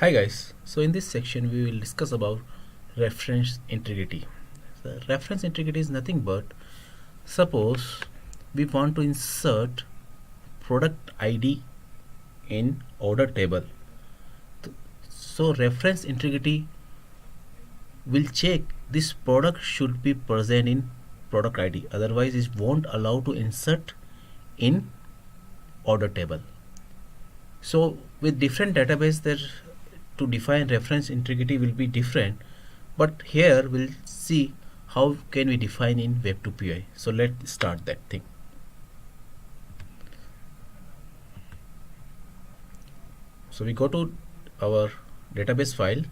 Hi guys, so in this section we will discuss about reference integrity. So reference integrity is nothing but, suppose we want to insert product ID in order table. So reference integrity will check this product should be present in product ID, otherwise it won't allow to insert in order table. So with different database, there to define reference integrity will be different, but here we'll see how can we define in web2py. So let's start that thing. So we go to our database file.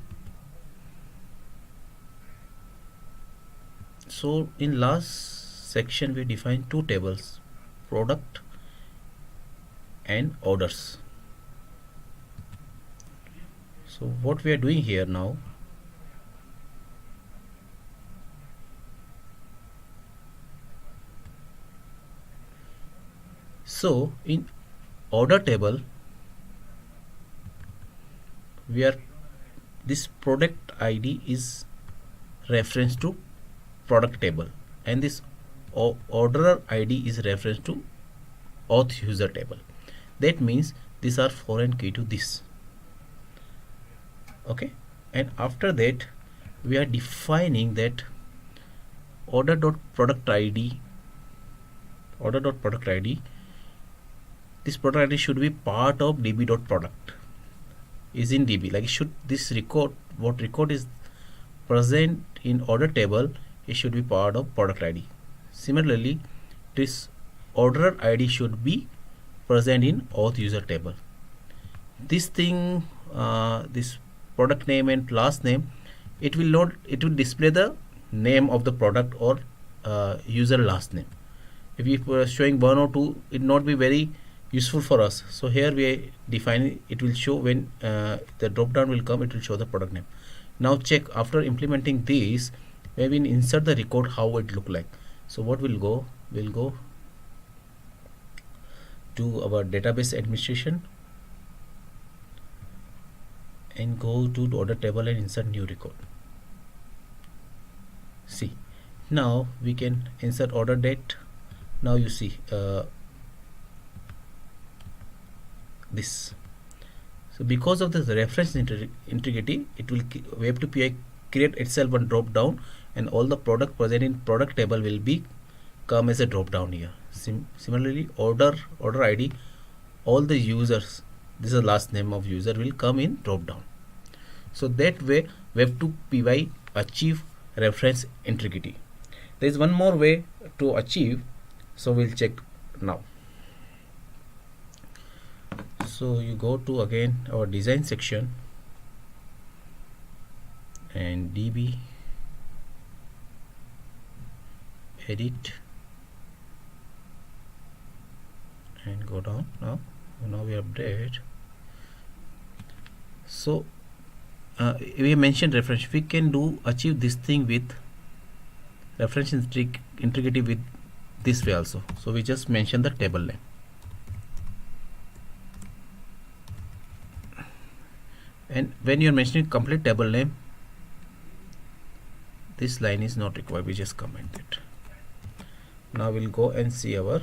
So in last section we defined two tables, product and orders. So what we are doing here now, so in order table we are, this product ID is reference to product table and this orderer ID is reference to auth user table. That means these are foreign key to this. Okay, and after that we are defining that order.product ID, this product ID should be part of db.product, is in db, like should this record, what record is present in order table, it should be part of product ID. Similarly, this orderer ID should be present in auth user table. This thing, this product name and last name, it will display the name of the product or user last name. If you are showing 1 or 2, it not be very useful for us. So here we are defining, it will show when the drop down will come, it will show the product name. Now check after implementing this, when we insert the record, how it look like. So what we'll go to our database administration and go to the order table and insert new record. See, now we can insert order date. Now you see this. So because of this reference integrity, it will web2py create itself one drop down, and all the product present in product table will be come as a drop down here. Similarly, order ID, all the users, this is the last name of user, will come in drop down. So that way web2py achieve reference integrity. There is one more way to achieve, so we'll check now. So you go to again our design section and db, edit, and go down. Now we update. So we mentioned reference, we can achieve this thing with reference integrity with this way also. So we just mention the table name, and when you are mentioning complete table name, this line is not required, we just comment it. Now we'll go and see our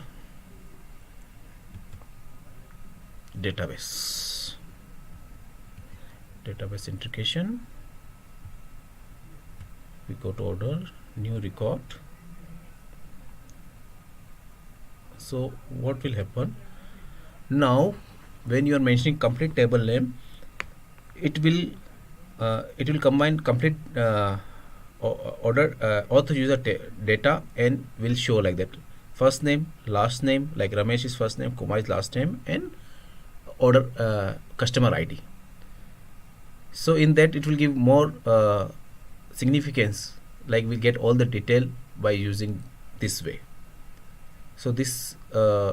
database integration. We go to order, new record. So what will happen now, when you are mentioning complete table name, it will combine complete order author user data and will show like that: first name, last name, like Ramesh is first name, Kumar is last name, and order customer ID. So in that it will give more significance, like we'll get all the detail by using this way. So this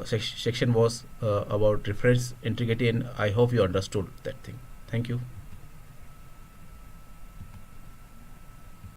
section was about reference integrity, and I hope you understood that thing. Thank you.